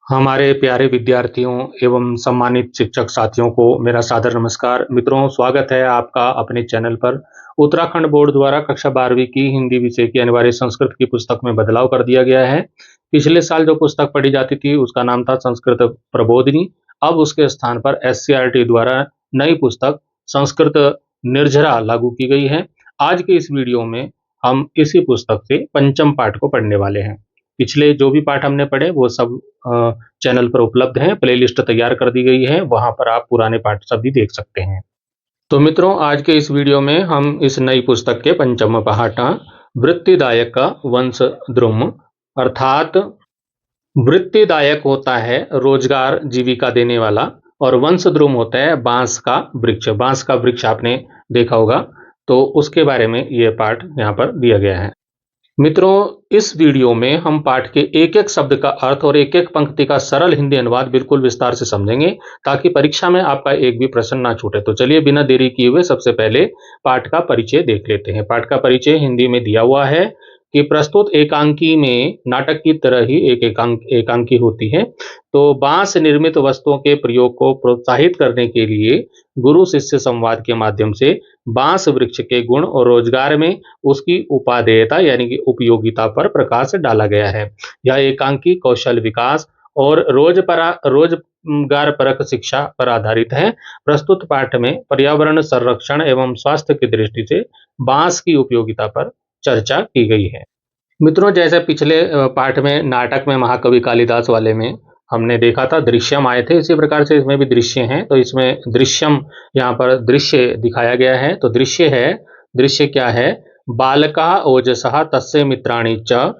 हमारे प्यारे विद्यार्थियों एवं सम्मानित शिक्षक साथियों को मेरा सादर नमस्कार। मित्रों, स्वागत है आपका अपने चैनल पर। उत्तराखंड बोर्ड द्वारा कक्षा 12वीं की हिंदी विषय की अनिवार्य संस्कृत की पुस्तक में बदलाव कर दिया गया है। पिछले साल जो पुस्तक पढ़ी जाती थी उसका नाम था संस्कृत प्रबोधिनी। अब उसके स्थान पर एससीईआरटी द्वारा नई पुस्तक संस्कृत निर्झरा लागू की गई है। आज के इस वीडियो में हम इसी पुस्तक से पंचम पाठ को पढ़ने वाले हैं। पिछले जो भी पाठ हमने पढ़े वो सब चैनल पर उपलब्ध हैं। प्लेलिस्ट तैयार कर दी गई है, वहां पर आप पुराने पाठ सभी देख सकते हैं। तो मित्रों, आज के इस वीडियो में हम इस नई पुस्तक के पंचम पाठ वृत्तिदायक का वंश द्रुम, अर्थात वृत्तिदायक होता है रोजगार जीविका देने वाला, और वंश द्रुम होता है बांस का वृक्ष। बांस का वृक्ष आपने देखा होगा, तो उसके बारे में यह पाठ यहाँ पर दिया गया है। मित्रों, इस वीडियो में हम पाठ के एक एक शब्द का अर्थ और एक एक पंक्ति का सरल हिंदी अनुवाद बिल्कुल विस्तार से समझेंगे, ताकि परीक्षा में आपका एक भी प्रश्न ना छूटे। तो चलिए बिना देरी किए हुए सबसे पहले पाठ का परिचय देख लेते हैं। पाठ का परिचय हिंदी में दिया हुआ है कि प्रस्तुत एकांकी में नाटक की तरह ही एक एकांकी होती है। तो बांस निर्मित वस्तुओं के प्रयोग को प्रोत्साहित करने के लिए गुरु शिष्य संवाद के माध्यम से बांस वृक्ष के गुण और रोजगार में उसकी उपादेयता यानी कि उपयोगिता पर प्रकाश डाला गया है। यह एकांकी कौशल विकास और रोजगार परक शिक्षा पर आधारित है। प्रस्तुत पाठ में पर्यावरण संरक्षण एवं स्वास्थ्य की दृष्टि से बांस की उपयोगिता पर चर्चा की गई है। मित्रों, जैसे पिछले पाठ में नाटक में महाकवि कालिदास वाले में हमने देखा था दृश्यम आए थे, इसी प्रकार से इसमें भी दृश्य हैं। तो इसमें दृश्यम यहाँ पर दृश्य दिखाया गया है। तो दृश्य क्या है? बालका ओजसः तस्य मित्राणि च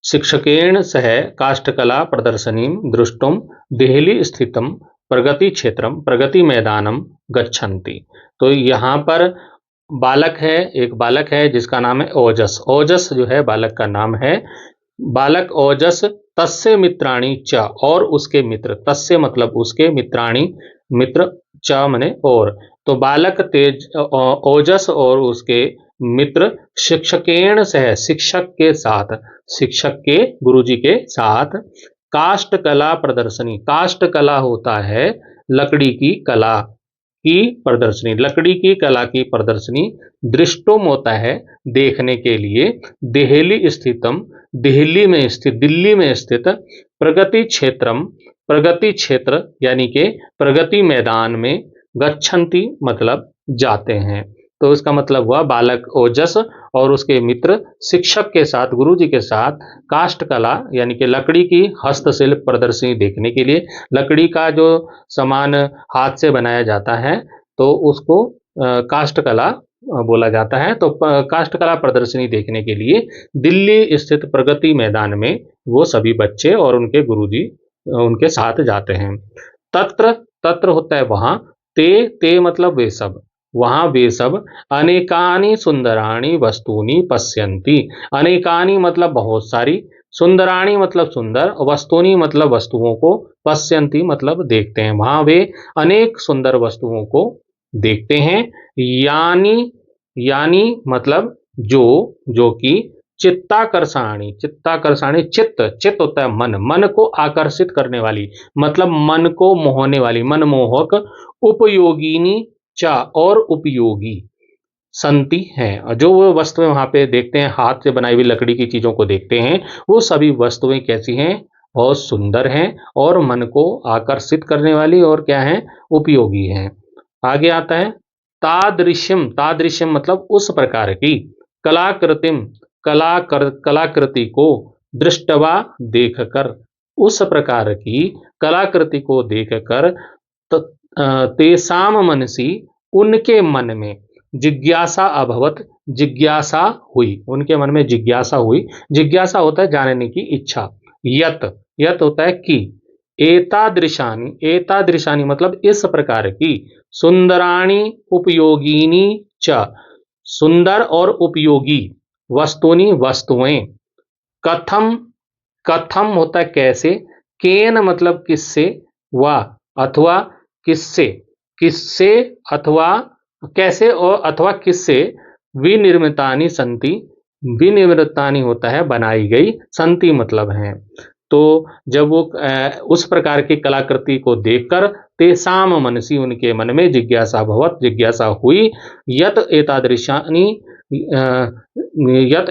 शिक्षकेण सह काष्ठकला प्रदर्शनीं द्रष्टुम देहली स्थितम प्रगति क्षेत्रम प्रगति मैदानम गच्छन्ति। तो यहाँ पर एक बालक है जिसका नाम है ओजस। ओजस जो है बालक का नाम है। बालक ओजस तस्य मित्राणि च, और उसके मित्र, तस्य मतलब उसके, मित्राणि मित्र, च मने और। तो बालक तेज ओजस और उसके मित्र शिक्षकेण सह शिक्षक के साथ, शिक्षक के गुरुजी के साथ काष्ठ कला प्रदर्शनी। काष्ठ कला होता है लकड़ी की कला की प्रदर्शनी, लकड़ी की कला की प्रदर्शनी। दृष्टुम होता है देखने के लिए। देहली स्थितम, दिल्ली में स्थित। प्रगति क्षेत्रम, प्रगति क्षेत्र यानी के प्रगति मैदान में। गच्छन्ति मतलब जाते हैं। तो इसका मतलब हुआ बालक ओजस और उसके मित्र शिक्षक के साथ, गुरुजी के साथ काष्ठ कला यानी कि लकड़ी की हस्तशिल्प प्रदर्शनी देखने के लिए। लकड़ी का जो सामान हाथ से बनाया जाता है तो उसको काष्ठ कला बोला जाता है। तो काष्ठ कला प्रदर्शनी देखने के लिए दिल्ली स्थित प्रगति मैदान में वो सभी बच्चे और उनके गुरुजी उनके साथ जाते हैं। तत्र, तत्र होता है वहां। ते मतलब वे सब, वहां वे सब। अनेकानि सुंदराणि वस्तूनि पश्यन्ति। अनेकानि मतलब बहुत सारी, सुंदराणी मतलब सुंदर, वस्तुनि मतलब वस्तुओं को, पश्यन्ति मतलब देखते हैं। वहां वे अनेक सुंदर वस्तुओं को देखते हैं। यानी मतलब जो कि चित्ताकर्षाणी, चित्ताकर्षाणी चित्त होता है मन, मन को आकर्षित करने वाली, मतलब मन को मोहने वाली, मनमोहक। उपयोगिनी चा, और उपयोगी संति हैं। जो वो वस्तुएं वहां पे देखते हैं, हाथ से बनाई हुई लकड़ी की चीजों को देखते हैं, वो सभी वस्तुएं कैसी हैं? और सुंदर हैं और मन को आकर्षित करने वाली, और क्या है? उपयोगी हैं। आगे आता है तादृश्यम। तादृश्यम मतलब उस प्रकार की। कलाकृतिम, कलाकृति को। दृष्टवा देखकर, उस प्रकार की कलाकृति को देखकर। तेसाम मनसी, उनके मन में। जिज्ञासा अभवत, जिज्ञासा हुई, उनके मन में जिज्ञासा हुई। जिज्ञासा होता है जानने की इच्छा। यत होता है कि। एतादृशानि, एतादृशानि मतलब इस प्रकार की। सुंदराणी उपयोगिनी च, सुंदर और उपयोगी। वस्तुनि वस्तुएं। कथम, कथम होता है कैसे। केन मतलब किससे। वा अथवा किससे, किससे अथवा कैसे, और अथवा किससे। विनिर्मितानि संति, विनिर्मितानि होता है बनाई गई, संति मतलब है। तो जब वो उस प्रकार की कलाकृति को देखकर तेषाम मनसि उनके मन में जिज्ञासा भवत, जिज्ञासा हुई, यत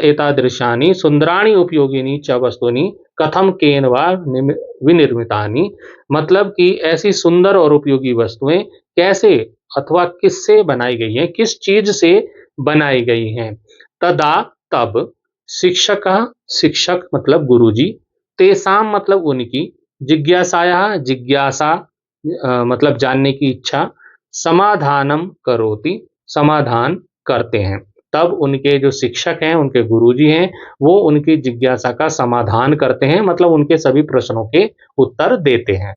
एतादृशानि सुंदराणि उपयोगिनी च वस्तुनि कथम केन वा विनिर्मितानि, मतलब कि ऐसी सुंदर और उपयोगी वस्तुएं कैसे अथवा किससे बनाई गई हैं, किस चीज से बनाई गई हैं। तदा तब शिक्षक, शिक्षक मतलब गुरुजी, तेसाम मतलब उनकी, जिज्ञासाया जिज्ञासा मतलब जानने की इच्छा, समाधानम करोति समाधान करते हैं। तब उनके जो शिक्षक हैं, उनके गुरुजी हैं, वो उनकी जिज्ञासा का समाधान करते हैं, मतलब उनके सभी प्रश्नों के उत्तर देते हैं।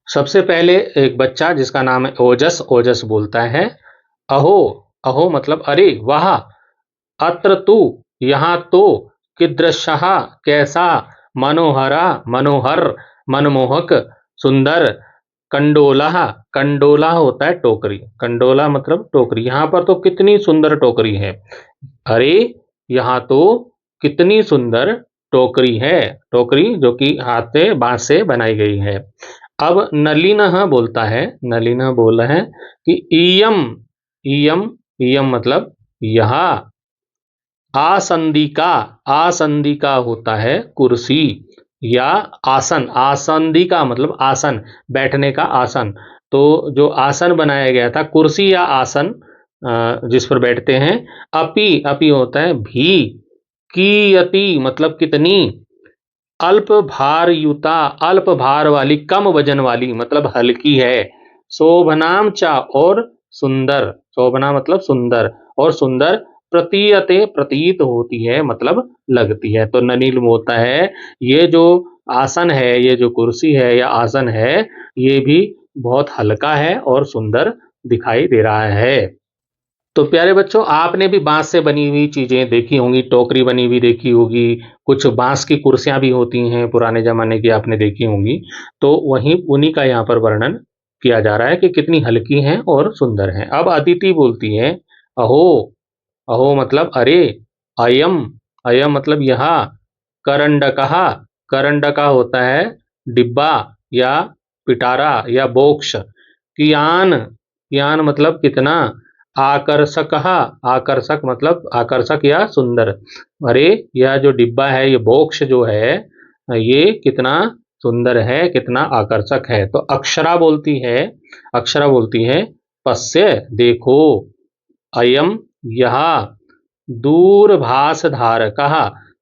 सबसे पहले एक बच्चा जिसका नाम है ओजस, ओजस बोलता है अहो, अहो मतलब अरे वाह, अत्र तु यहाँ तो, कीदृशः कैसा, मनोहरा मनोहर मनमोहक सुंदर, कंडोला, कंडोला होता है टोकरी, कंडोला मतलब टोकरी, यहाँ पर तो कितनी सुंदर टोकरी है। अरे यहाँ तो कितनी सुंदर टोकरी है, टोकरी जो कि हाथ से बांस से बनाई गई है। अब नलिनः बोलता है, नलिनः बोल रहे हैं कि इयम, इयम, इयम मतलब यहाँ, आसंदिका, आसंदिका होता है कुर्सी या आसन, आसंदिका मतलब आसन, बैठने का आसन। तो जो आसन बनाया गया था, कुर्सी या आसन जिस पर बैठते हैं, अपि, अपि होता है भी, कियति मतलब कितनी, अल्प भार युता, अल्प भार वाली, कम वजन वाली मतलब हल्की है, शोभनाम चा और सुंदर, शोभना मतलब सुंदर, और सुंदर, प्रतीयते प्रतीत होती है मतलब लगती है। तो ननील होता है ये जो आसन है, ये जो कुर्सी है या आसन है, ये भी बहुत हल्का है और सुंदर दिखाई दे रहा है। तो प्यारे बच्चों, आपने भी बांस से बनी हुई चीजें देखी होंगी, टोकरी बनी हुई देखी होगी, कुछ बांस की कुर्सियां भी होती हैं पुराने जमाने की, आपने देखी होंगी। तो वहीं उन्हीं का यहाँ पर वर्णन किया जा रहा है कि कितनी हल्की हैं और सुंदर हैं। अब अदिति बोलती है अहो, अहो मतलब अरे, अयम, अयम मतलब यहाँ, करंडकहा, करंडका होता है डिब्बा या पिटारा या बॉक्स, कियान, कियान मतलब कितना, आकर्षक, आकर्षक मतलब आकर्षक या सुंदर। अरे यह जो डिब्बा है, ये बॉक्स जो है, ये कितना सुंदर है, कितना आकर्षक है। तो अक्षरा बोलती है, अक्षरा बोलती है पश्य देखो, अयम यह, दूरभाष धारकः,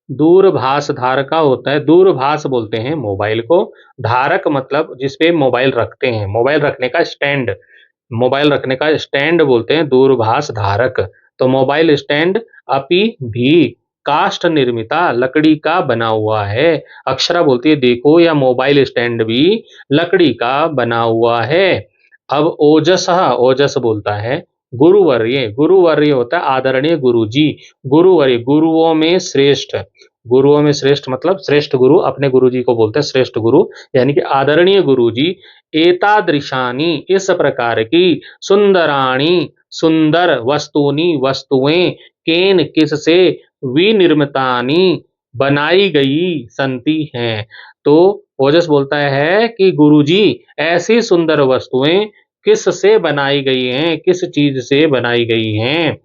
दूरभाष धारका होता है, दूरभाष बोलते हैं मोबाइल को, धारक मतलब जिसपे मोबाइल रखते हैं, मोबाइल रखने का स्टैंड, मोबाइल रखने का स्टैंड बोलते हैं दूरभाष धारक। तो मोबाइल स्टैंड अपि भी काष्ठ निर्मिता, लकड़ी का बना हुआ है। अक्षरा बोलती है देखो यह मोबाइल स्टैंड भी लकड़ी का बना हुआ है। अब ओजस, ओजस बोलता है गुरुवर्य, गुरुवर्य होता है आदरणीय गुरुजी, गुरुवर्य गुरुओं में श्रेष्ठ, गुरुओं में श्रेष्ठ मतलब श्रेष्ठ गुरु, अपने गुरुजी को बोलते हैं श्रेष्ठ गुरु, यानी कि आदरणीय गुरुजी, एतादृशानी इस प्रकार की, सुंदराणी सुंदर, वस्तुनि वस्तुएं, केन किससे, विनिर्मितानी बनाई गई संति हैं। तो ओजस बोलता है कि गुरुजी ऐसी सुंदर वस्तुएं किस से बनाई गई हैं, किस चीज से बनाई गई हैं।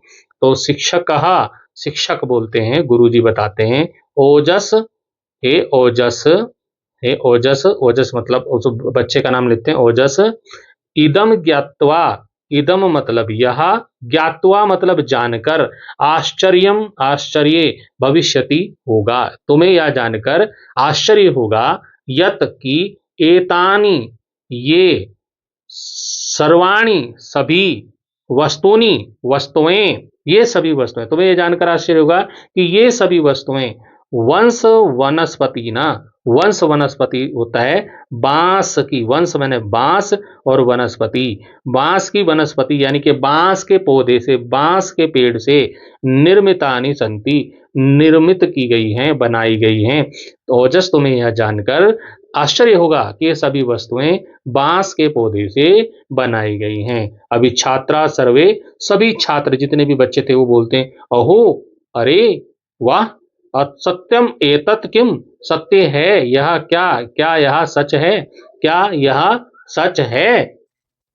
तो शिक्षक कहा, शिक्षक बोलते हैं, गुरुजी बताते हैं ओजस, हे ओजस, हे ओजस, ओजस मतलब उस बच्चे का नाम लेते हैं ओजस, इदम ज्ञात्वा, इदम मतलब यह, ज्ञात्वा मतलब जानकर, आश्चर्यम आश्चर्य, भविष्यति होगा, तुम्हें यह जानकर आश्चर्य होगा, यत की एतानी ये, सर्वाणी सभी, वस्तुनि वस्तुएं, ये सभी वस्तुएं, तुम्हें यह जानकर आश्चर्य होगा कि ये सभी वस्तुएं, वंश वनस्पति ना, वंश वनस्पति होता है बांस की, वंश मैंने बांस और वनस्पति, बांस की वनस्पति यानी कि बांस के पौधे से, बांस के पेड़ से, निर्मितानि संति निर्मित की गई हैं, बनाई गई हैं। तो ओजस तुम्हें यह जानकर आश्चर्य होगा कि ये सभी वस्तुएं बांस के पौधे से बनाई गई हैं। अभी छात्रा सर्वे, सभी छात्र जितने भी बच्चे थे वो बोलते हैं अहो, अरे वाह, सत्यम एतत् किम, सत्य है यह क्या, क्या यह सच है, क्या यह सच है।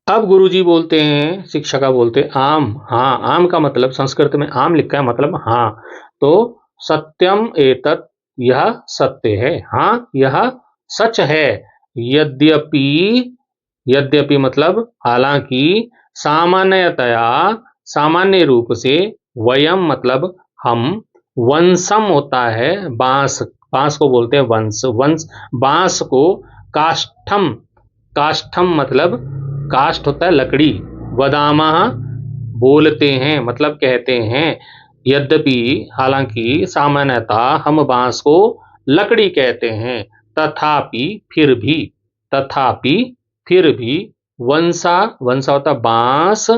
अब गुरुजी बोलते हैं, शिक्षिका बोलते हैं आम, हाँ आम का मतलब संस्कृत में आम लिखा है मतलब हाँ, तो सत्यम एतत्, यह सत्य है, हाँ यह सच है। यद्यपि, यद्यपि मतलब हालांकि, सामान्यतया सामान्य रूप से, वयम मतलब हम, वंशम होता है बांस, बांस को बोलते हैं वंश, वंश बांस को, काष्ठम, काष्ठम मतलब काष्ठ होता है लकड़ी, वदामः बोलते हैं मतलब कहते हैं, यद्यपि हालांकि, सामान्यतः हम बांस को लकड़ी कहते हैं, तथापि फिर भी, तथापि फिर भी, वंशा, वंशा होता बांस,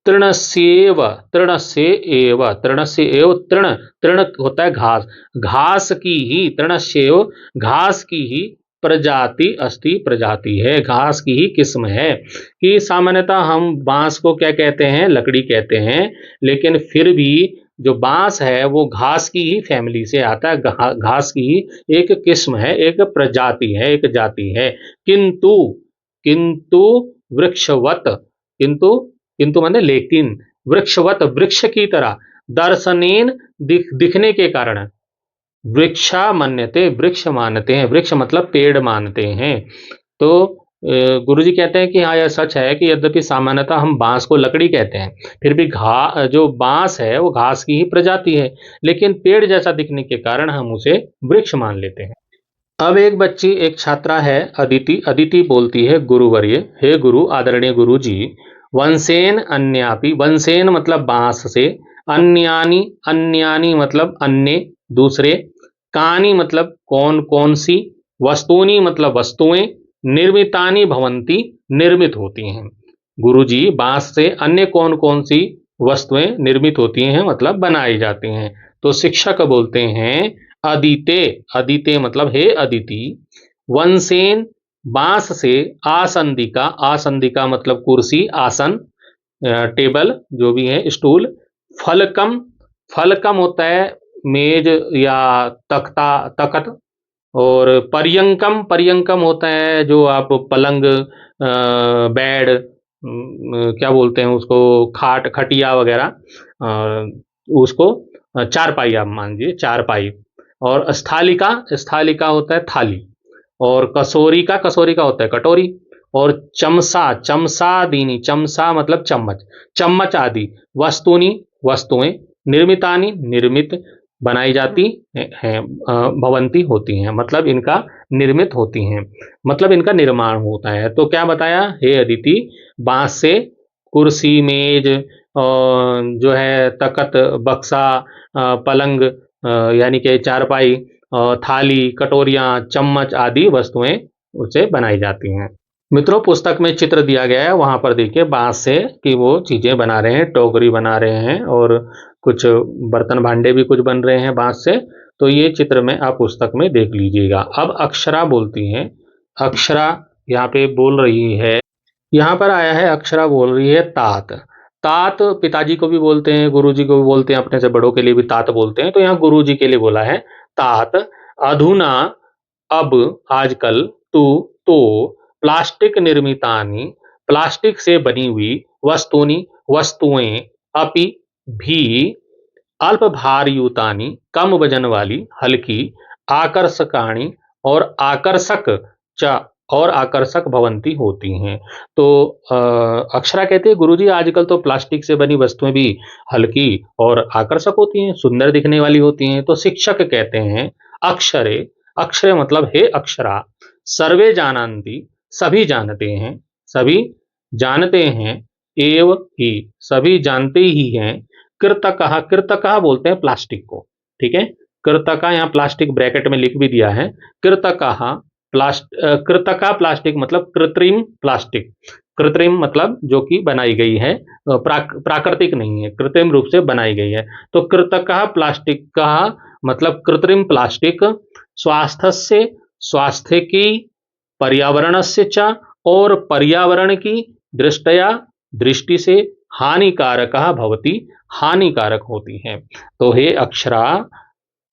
तृणस्येव, तृणस्य एव, तृणस्य एव तृण, तृण होता है घास, घास की ही, तृणस्येव घास की ही प्रजाति अस्ति, प्रजाति है, घास की ही किस्म है। कि सामान्यतः हम बांस को क्या कहते हैं, लकड़ी कहते हैं, लेकिन फिर भी जो बांस है वो घास की ही फैमिली से आता है, घास की ही एक किस्म है, एक प्रजाति है, एक जाति है। किंतु, किंतु वृक्षवत, किंतु, किंतु माने लेकिन, वृक्षवत वृक्ष की तरह, दर्शनेन दिखने के कारण, वृक्षा मान्यते वृक्ष मानते हैं, वृक्ष मतलब पेड़ मानते हैं। तो गुरुजी कहते हैं कि हाँ यह सच है कि यद्यपि सामान्यतः हम बांस को लकड़ी कहते हैं, फिर भी जो बांस है वो घास की ही प्रजाति है, लेकिन पेड़ जैसा दिखने के कारण हम उसे वृक्ष मान लेते हैं। अब एक बच्ची, एक छात्रा है अदिति, अदिति बोलती है गुरुवर्य, हे गुरु, आदरणीय गुरु जी, वंशेन अन्यापि, वंशेन मतलब बांस से, अन्यानी, अन्यानी मतलब अन्य, दूसरे, कानी मतलब कौन कौन सी, वस्तुनि मतलब वस्तुएं, निर्मितानी भवंती निर्मित होती हैं। गुरुजी, बांस से अन्य कौन कौन सी वस्तुएं निर्मित होती हैं मतलब बनाई जाती हैं। तो शिक्षक बोलते हैं अदिते, अदिते मतलब हे अदिति, वंशेन बांस से, आसंदिका, आसंदिका मतलब कुर्सी, आसन, टेबल जो भी है, स्टूल, फलकम, फलकम होता है मेज या तख्ता, तख्त, और पर्यंकम, पर्यंकम होता है जो आप पलंग, बेड, क्या बोलते हैं उसको, खाट, खटिया वगैरह, उसको चारपाई आप मान लीजिए, चारपाई। और स्थालिका, स्थालिका होता है थाली, और कसोरी का, कसोरी का होता है कटोरी, और चमसा, चमसा दीनी, चमसा मतलब चम्मच, चम्मच आदि, वस्तुनि वस्तुएं, निर्मितानी निर्मित, बनाई जाती हैं, भवंती होती हैं मतलब इनका निर्मित होती हैं, मतलब इनका निर्माण होता है। तो क्या बताया, हे अदिति, बांस से कुर्सी, मेज, जो है तख्त, बक्सा, पलंग, यानी कि चारपाई, थाली, कटोरियाँ, चम्मच आदि वस्तुएं उसे बनाई जाती हैं। मित्रों, पुस्तक में चित्र दिया गया है, वहां पर देखिए बांस से कि वो चीजें बना रहे हैं, टोकरी बना रहे हैं, और कुछ बर्तन भांडे भी कुछ बन रहे हैं बांस से। तो ये चित्र में आप पुस्तक में देख लीजिएगा। अब अक्षरा बोलती हैं, अक्षरा यहाँ पे बोल रही है, यहाँ पर आया है अक्षरा बोल रही है तात, तात पिताजी को भी बोलते हैं, गुरुजी को भी बोलते हैं, अपने से बड़ों के लिए भी तात बोलते हैं, तो यहाँ गुरुजी के लिए बोला है तात। अधुना, अब, आजकल, तू, तो, प्लास्टिक निर्मितानि, प्लास्टिक से बनी हुई, वस्तुनि वस्तुएं, अपि भी, अल्प भारयुतानि कम वजन वाली, हल्की, आकर्षकाणी और आकर्षक, च और आकर्षक भवंती होती हैं। तो अक्षरा कहते हैं गुरुजी आजकल तो प्लास्टिक से बनी वस्तुएं भी हल्की और आकर्षक होती हैं, सुंदर दिखने वाली होती हैं। तो शिक्षक कहते हैं अक्षरे, अक्षरे मतलब हे अक्षरा, सर्वे जानन्ति सभी जानते हैं, सभी जानते हैं, एव ही सभी जानते ही हैं, कृतकः, कृतकः बोलते हैं प्लास्टिक को, ठीक है, कृतका यहाँ प्लास्टिक ब्रैकेट में लिख भी दिया है, कृतकः, कृतका प्लास्टिक मतलब कृत्रिम प्लास्टिक, कृत्रिम मतलब जो कि बनाई गई है, प्राकृतिक नहीं है, कृत्रिम रूप से बनाई गई है। तो कृतकः प्लास्टिक का मतलब कृत्रिम प्लास्टिक, स्वास्थ्य से, स्वास्थ्य की, पर्यावरण से च और पर्यावरण की दृष्टया, दृष्टि से, हानिकारक भवती, हानिकारक होती है। तो हे अक्षरा,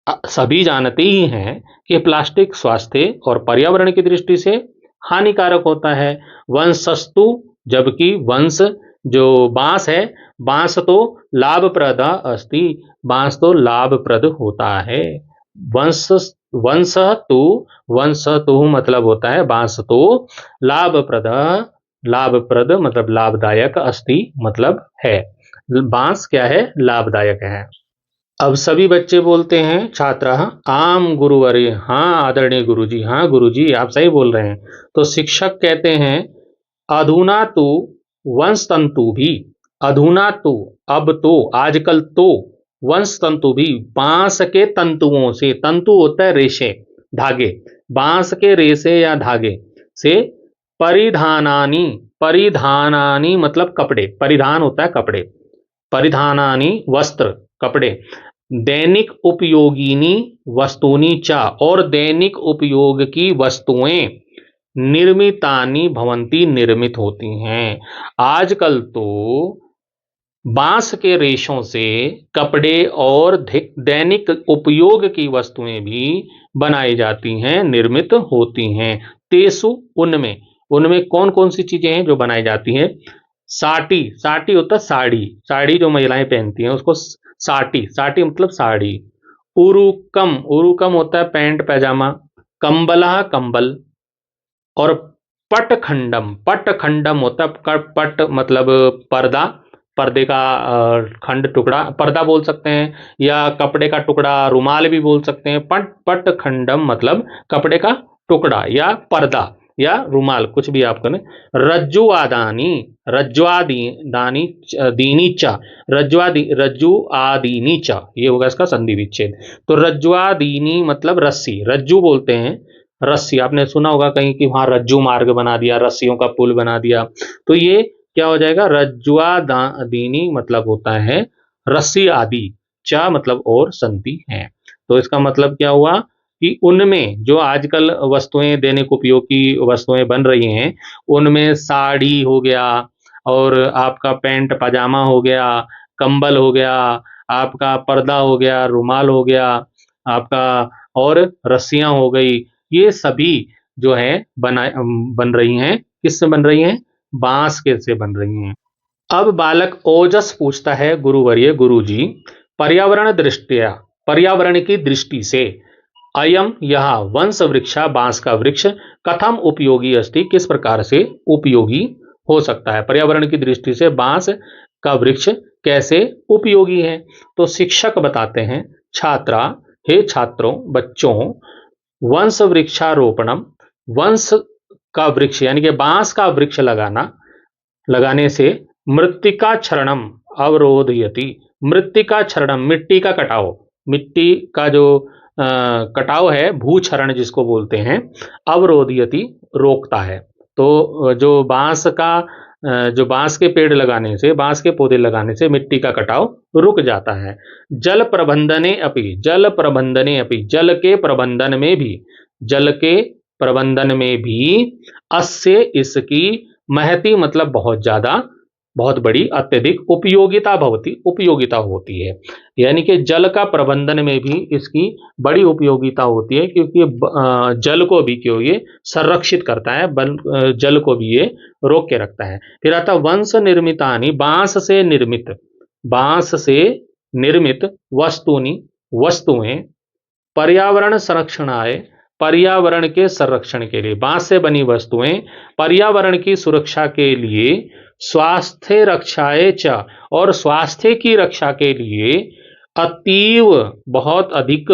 सभी जानते ही हैं कि प्लास्टिक स्वास्थ्य और पर्यावरण की दृष्टि से हानिकारक होता है। वंशस्तु, जबकि वंश जो बांस है, बांस तो लाभप्रद अस्ति, बांस तो लाभप्रद होता है। वंश वंश तो वंश तो मतलब होता है बांस तो लाभप्रद, लाभप्रद मतलब लाभदायक, अस्ति मतलब है, बांस क्या है, लाभदायक है। अब सभी बच्चे बोलते हैं, छात्र आम गुरुवर्य, हाँ आदरणीय गुरुजी, हाँ गुरुजी आप सही बोल रहे हैं। तो शिक्षक कहते हैं, अधुना तो वंश तंतु भी, अधुना तो अब तो, आजकल तो, वंश तंतु भी बांस के तंतुओं से, तंतु होता है रेशे, धागे, बांस के रेशे या धागे से परिधानानी, परिधानानी मतलब कपड़े, परिधान होता है कपड़े, परिधानानि वस्त्र, कपड़े, दैनिक उपयोगिनी वस्तूनि च, और दैनिक उपयोग की वस्तुएं निर्मितानि भवंती, निर्मित होती हैं। आजकल तो बांस के रेशों से कपड़े और दैनिक उपयोग की वस्तुएं भी बनाई जाती हैं, निर्मित होती हैं। तेसु, उनमें, उनमें कौन कौन सी चीजें हैं जो बनाई जाती हैं? साटी, साटी होता है साड़ी, साड़ी जो महिलाएं पहनती हैं उसको साटी, साटी मतलब साड़ी। उरुकम, उरुकम होता है पैंट पैजामा। कंबला, कंबल। और पटखंडम, पटखंडम होता है पट मतलब पर्दा, पर्दे का खंड, टुकड़ा, पर्दा बोल सकते हैं, या कपड़े का टुकड़ा, रुमाल भी बोल सकते हैं। पटखंडम मतलब कपड़े का टुकड़ा या पर्दा या रुमाल, कुछ भी आप करें। रज्जुआदानी, रज्जुआदी दानी दीनी च, रज्जुआदी, रज्जु आदीनी च, ये होगा इसका संधि विच्छेद। तो रज्जुआदीनी मतलब रस्सी, रज्जू बोलते हैं रस्सी, आपने सुना होगा कहीं कि वहां रज्जू मार्ग बना दिया, रस्सियों का पुल बना दिया, तो ये क्या हो जाएगा, रज्जुआ दीनी मतलब होता है रस्सी आदि, चा मतलब और संति है। तो इसका मतलब क्या हुआ कि उनमें जो आजकल वस्तुएं, दैनिक उपयोग की वस्तुएं बन रही हैं, उनमें साड़ी हो गया, और आपका पैंट पजामा हो गया, कंबल हो गया, आपका पर्दा हो गया, रुमाल हो गया आपका, और रस्सियां हो गई, ये सभी जो है बन रही हैं, किससे बन रही हैं? बांस के से बन रही हैं। अब बालक ओजस पूछता है, गुरुवर्य गुरुजी, पर्यावरण दृष्टिया, पर्यावरण की दृष्टि से अयम यह वंश वृक्षा, बांस का वृक्ष, कथम उपयोगी अस्ति, किस प्रकार से उपयोगी हो सकता है, पर्यावरण की दृष्टि से बांस का वृक्ष कैसे उपयोगी है? तो शिक्षक बताते हैं, छात्रा, हे छात्रों, बच्चों, वंश वृक्षारोपणम, वंश का वृक्ष यानी कि बांस का वृक्ष लगाना, लगाने से मृत्तिका क्षरणम अवरोधयति, मृत्तिका क्षरणम मिट्टी का कटाव, मिट्टी का जो कटाव है, भूक्षरण जिसको बोलते हैं, अवरोधयति रोकता है। तो जो बांस का जो बांस के पेड़ लगाने से, बांस के पौधे लगाने से मिट्टी का कटाव रुक जाता है। जल प्रबंधने अपि, जल प्रबंधने अपि, जल के प्रबंधन में भी, जल के प्रबंधन में भी अस्य इसकी, महती मतलब बहुत ज्यादा, बहुत बड़ी, अत्यधिक, उपयोगिता भवती, उपयोगिता होती है। यानी कि जल का प्रबंधन में भी इसकी बड़ी उपयोगिता होती है, क्योंकि जल को भी क्यों ये संरक्षित करता है, जल को भी ये रोक के रखता है। फिर आता वंश निर्मितानि, बांस से निर्मित, बांस से निर्मित वस्तुनि, वस्तुएं, पर्यावरण संरक्षणाय, पर्यावरण के संरक्षण के लिए, बांस से बनी वस्तुएं पर्यावरण की सुरक्षा के लिए, स्वास्थ्य रक्षाए च, और स्वास्थ्य की रक्षा के लिए, अतीव बहुत अधिक,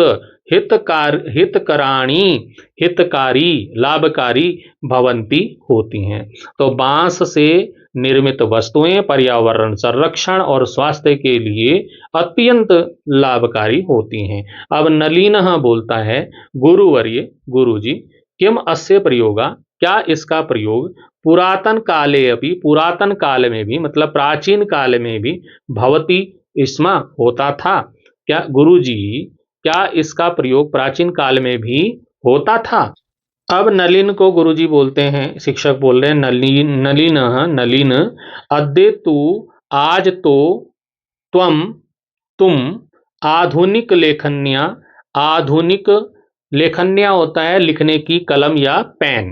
हितकराणी, हितकारी, लाभकारी भवंती होती हैं। तो बांस से निर्मित वस्तुएं पर्यावरण संरक्षण और स्वास्थ्य के लिए अत्यंत लाभकारी होती हैं। अब नलिनः बोलता है, गुरुवर्य गुरुजी, किम अस्य प्रयोगा, क्या इसका प्रयोग पुरातन काले अपि, पुरातन काल में भी मतलब प्राचीन काल में भी, भवती स्म होता था, क्या गुरुजी, क्या इसका प्रयोग प्राचीन काल में भी होता था? अब नलिन को गुरुजी बोलते हैं, शिक्षक बोल रहे हैं, नलिन, नलिन, नलिन, अद्य तू, आज तो, त्वम तुम, आधुनिक लेखन्या, आधुनिक लेखन्या होता है लिखने की कलम या पेन।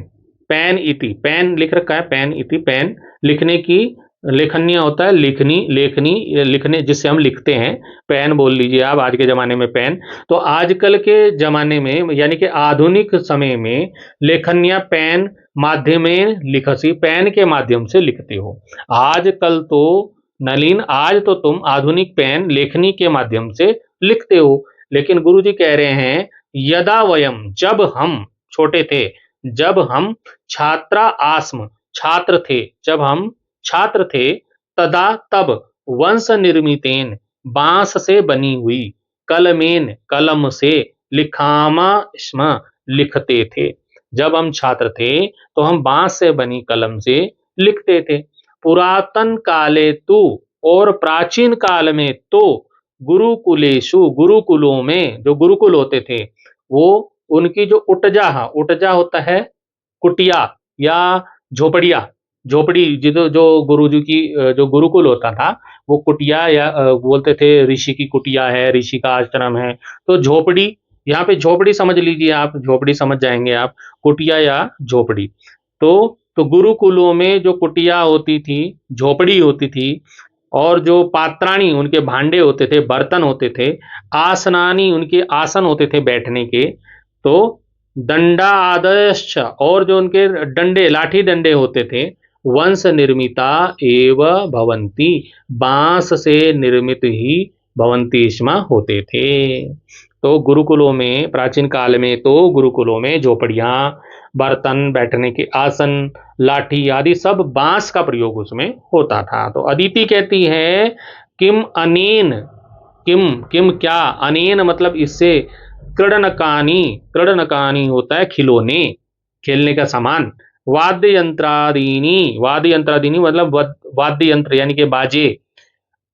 पेन इति, पेन लिख रखा है, पेन इति पेन लिखने की, लेखन्या होता है लिखनी, लेखनी लिखने जिससे हम लिखते हैं, पेन बोल लीजिए आप आज के ज़माने में पेन। तो आजकल के ज़माने में यानी कि आधुनिक समय में लेखन्या पेन माध्यमेन लिखसी, पेन के माध्यम से लिखते हो। आजकल तो नलिन, आज तो तुम आधुनिक पेन लेखनी के माध्यम से लिखते हो। लेकिन गुरुजी कह रहे हैं यदा वयम, जब हम छोटे थे, जब हम छात्रा आस्म, छात्र थे, जब हम छात्र थे, तदा तब वंश निर्मितेन, बांस से बनी हुई, कलमेन कलम से, लिखामा स्म लिखते थे। जब हम छात्र थे तो हम बांस से बनी कलम से लिखते थे। पुरातन काले तु, और प्राचीन काल में तो, गुरुकुलेशु, गुरुकुलों में, जो गुरुकुल होते थे वो उनकी जो उटजा, उटजा होता है कुटिया या झोपड़िया, झोपड़ी जो जो गुरु जी की जो गुरुकुल होता था वो कुटिया या बोलते थे ऋषि की कुटिया है, ऋषि का आश्रम है। तो झोपड़ी, यहाँ पे झोपड़ी समझ लीजिए आप, झोपड़ी समझ जाएंगे आप, कुटिया या झोपड़ी। तो गुरुकुलों में जो कुटिया होती थी, झोपड़ी होती थी, और जो पात्राणी उनके भांडे होते थे, बर्तन होते थे, आसनानी उनके आसन होते थे बैठने के, तो दंडा आदश्च, और जो उनके डंडे, लाठी डंडे होते थे, वंश निर्मिता एव भवंती, बांस से निर्मित ही भवंती स्म होते थे। तो गुरुकुलों में, प्राचीन काल में तो गुरुकुलों में झोपड़ियाँ, बर्तन, बैठने के आसन, लाठी आदि सब बांस का प्रयोग उसमें होता था। तो अदिति कहती है किम अनेन, किम किम क्या, अनेन मतलब इससे, क्रीडनकानी, क्रीडनकानी होता है खिलौने, खेलने का सामान, वाद्य यंत्रादीनी, वाद्य यंत्रादीनी मतलब वाद्य यंत्र यानी कि बाजे,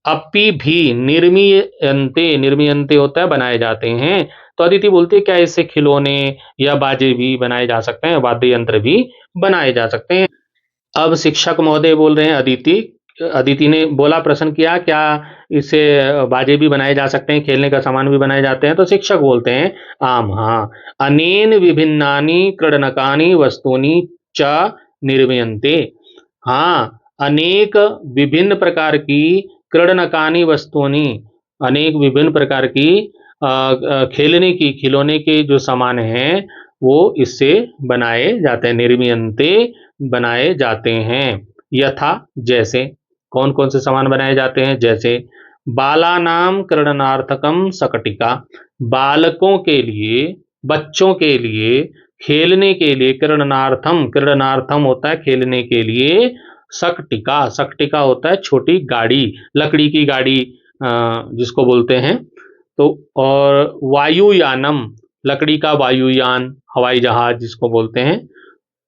अपी भी निर्मीयन्ते, निर्मीयन्ते होता है बनाए जाते हैं। तो अदिति बोलती है क्या इससे खिलौने या बाजे भी बनाए जा सकते हैं, वाद्य यंत्र भी बनाए जा सकते हैं। अब शिक्षक महोदय बोल रहे हैं अदिति, अदिति ने बोला, प्रश्न किया क्या इससे बाजे भी बनाए जा सकते हैं, खेलने का सामान भी बनाए जाते हैं? तो शिक्षक बोलते हैं आम, हाँ, अनेन विभिन्नानि क्रीडनकानि वस्तूनि च निर्मीयन्ते। हाँ, अनेक विभिन्न प्रकार की क्रीडनकानि वस्तूनि, अनेक विभिन्न प्रकार की खेलने की, खिलौने के जो सामान हैं वो इससे बनाए जाते हैं, निर्मीयन्ते बनाए जाते हैं। यथा जैसे, कौन कौन से सामान बनाए जाते हैं? जैसे बालानाम क्रीडनार्थकम सकटिका, बालकों के लिए, बच्चों के लिए खेलने के लिए, क्रीडनार्थम, क्रीडनार्थम होता है खेलने के लिए, सकटिका, सकटिका होता है छोटी गाड़ी, लकड़ी की गाड़ी जिसको बोलते हैं। तो और वायुयानम, लकड़ी का वायुयान, हवाई जहाज जिसको बोलते हैं।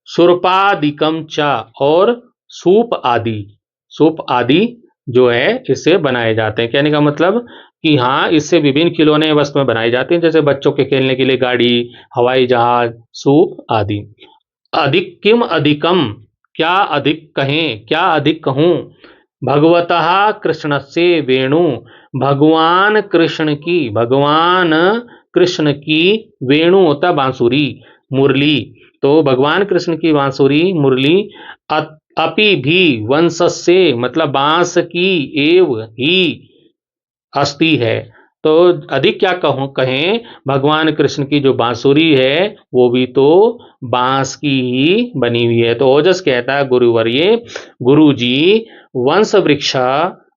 सुरपादिकम च, और सूप आदि, सूप आदि जो है इससे बनाए जाते हैं। कहने का मतलब कि हाँ, इससे विभिन्न खिलौने वस्तुएं बनाई जाती हैं, जैसे बच्चों के खेलने के लिए गाड़ी, हवाई जहाज, सूप आदि। अधिक किम अधिकम, क्या अधिक कहें, क्या अधिक कहूं? भगवतः कृष्ण से वेणु, भगवान कृष्ण की, भगवान कृष्ण की वेणु होता बांसुरी, मुरली, तो भगवान कृष्ण की बांसुरी, मुरली, अपि भी वंश से मतलब बांस की, एव ही अस्थि है। तो अधिक क्या कहूं, कहें, भगवान कृष्ण की जो बांसुरी है वो भी तो बांस की ही बनी हुई है। तो ओजस कहता है गुरुवर्ये, गुरु जी, वंश वृक्ष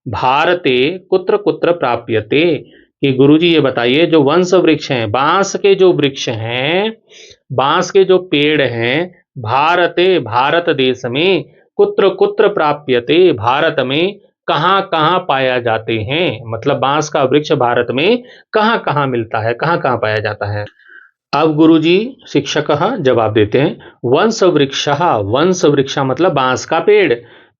भारते कुत्र कुत्र प्राप्यते, कि गुरुजी ये बताइए जो वंश वृक्ष हैं, बांस के जो वृक्ष हैं, बांस के जो पेड़ हैं, भारते, भारत देश में, कुत्र कुत्र प्राप्यते, भारत में कहाँ कहाँ पाया जाते हैं, मतलब बांस का वृक्ष भारत में कहाँ कहाँ मिलता है, कहाँ कहाँ पाया जाता है। अब गुरुजी शिक्षक जवाब देते हैं, वंश वृक्ष, वंश वृक्ष मतलब बांस का पेड़,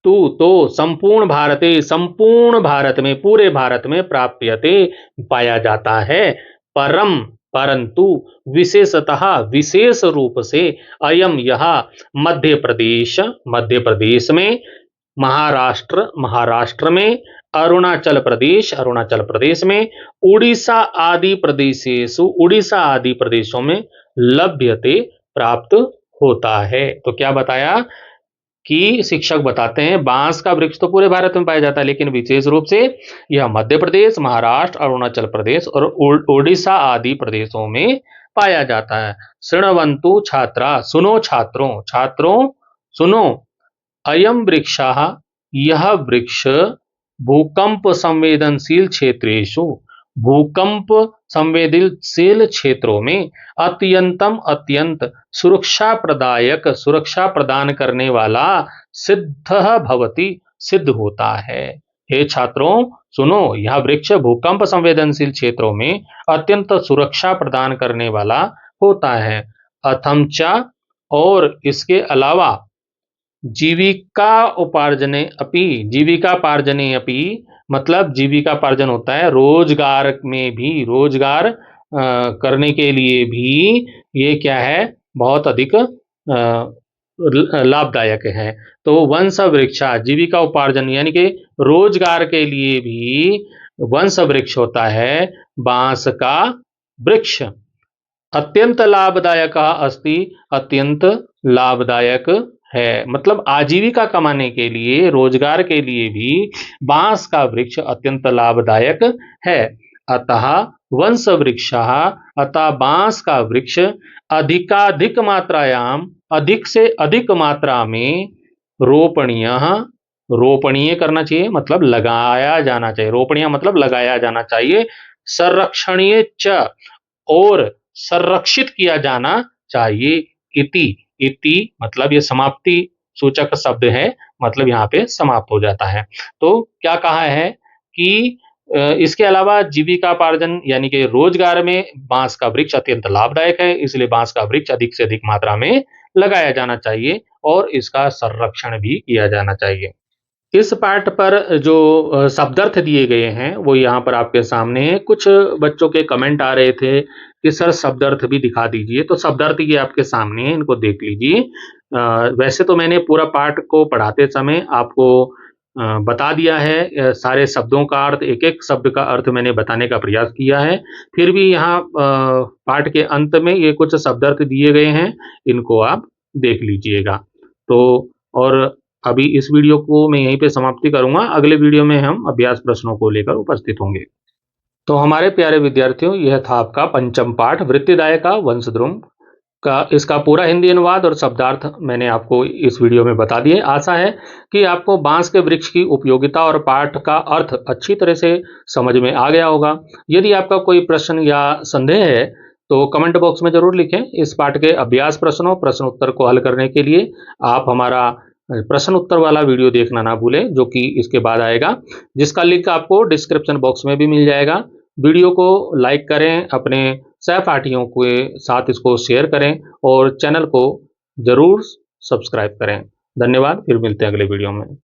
तू तो संपूर्ण भारते, संपूर्ण भारत में, पूरे भारत में प्राप्यते पाया जाता है, परम परंतु विशेषतः, विशेष रूप से, अयम यह मध्य प्रदेश, मध्य प्रदेश में, महाराष्ट्र में, अरुणाचल प्रदेश में, उड़ीसा आदि प्रदेशों में लभ्यते प्राप्त होता है। तो क्या बताया कि शिक्षक बताते हैं बांस का वृक्ष तो पूरे भारत में पाया जाता है, लेकिन विशेष रूप से यह मध्य प्रदेश, महाराष्ट्र, अरुणाचल प्रदेश और उड़ीसा आदि प्रदेशों में पाया जाता है। शृण्वन्तु छात्रा, सुनो छात्रों सुनो, अयम वृक्षः, यह वृक्ष भूकंप संवेदनशील क्षेत्रेषु, भूकंप संवेदनशील क्षेत्रों में अत्यंत सुरक्षा प्रदान करने वाला सिद्ध होता है। हे छात्रों सुनो, यह वृक्ष भूकंप संवेदनशील क्षेत्रों में अत्यंत सुरक्षा प्रदान करने वाला होता है। अथमचा, और इसके अलावा जीविकापार्जने अपि, मतलब जीविकापार्जन होता है रोजगार में भी, रोजगार करने के लिए भी ये क्या है, बहुत अधिक लाभदायक है। तो वंश वृक्षा, जीविका उपार्जन यानी कि रोजगार के लिए भी वंश वृक्ष होता है बांस का वृक्ष। अत्यंत लाभदायक अस्ति, अत्यंत लाभदायक है, मतलब आजीविका कमाने के लिए, रोजगार के लिए भी बांस का वृक्ष अत्यंत लाभदायक है। अतः वंश वृक्षः, अतः बांस का वृक्ष अधिकाधिक मात्रायाम, अधिक से अधिक मात्रा में रोपणीय करना चाहिए, मतलब लगाया जाना चाहिए, रोपणीय मतलब लगाया जाना चाहिए। संरक्षणीय च, और संरक्षित किया जाना चाहिए। इति मतलब ये समाप्ति सूचक शब्द है, मतलब यहाँ पे समाप्त हो जाता है। तो क्या कहा है कि इसके अलावा जीविकापार्जन यानी कि रोजगार में बांस का वृक्ष अत्यंत लाभदायक है, इसलिए बांस का वृक्ष अधिक से अधिक मात्रा में लगाया जाना चाहिए और इसका संरक्षण भी किया जाना चाहिए। इस पाठ पर जो शब्दार्थ दिए गए हैं वो यहाँ पर आपके सामने है। कुछ बच्चों के कमेंट आ रहे थे कि सर शब्दार्थ भी दिखा दीजिए, तो शब्दार्थ ये आपके सामने है, इनको देख लीजिए। वैसे तो मैंने पूरा पाठ को पढ़ाते समय आपको बता दिया है, सारे शब्दों का अर्थ, एक एक शब्द का अर्थ मैंने बताने का प्रयास किया है। फिर भी यहाँ पाठ के अंत में ये कुछ शब्दार्थ दिए गए हैं, इनको आप देख लीजिएगा। तो और अभी इस वीडियो को मैं यहीं पे समाप्ति करूंगा। अगले वीडियो में हम अभ्यास प्रश्नों को लेकर उपस्थित होंगे। तो हमारे प्यारे विद्यार्थियों, यह था आपका पंचम पाठ वृत्तिदाय का वंशद्रुम का, इसका पूरा हिंदी अनुवाद और शब्दार्थ मैंने आपको इस वीडियो में बता दिए। आशा है कि आपको बांस के वृक्ष की उपयोगिता और पाठ का अर्थ अच्छी तरह से समझ में आ गया होगा। यदि आपका कोई प्रश्न या संदेह है तो कमेंट बॉक्स में जरूर लिखें। इस पाठ के अभ्यास प्रश्नों, प्रश्न उत्तर को हल करने के लिए आप हमारा प्रश्न उत्तर वाला वीडियो देखना ना भूलें, जो कि इसके बाद आएगा, जिसका लिंक आपको डिस्क्रिप्शन बॉक्स में भी मिल जाएगा। वीडियो को लाइक करें, अपने सहपाठियों के साथ इसको शेयर करें और चैनल को जरूर सब्सक्राइब करें। धन्यवाद, फिर मिलते हैं अगले वीडियो में।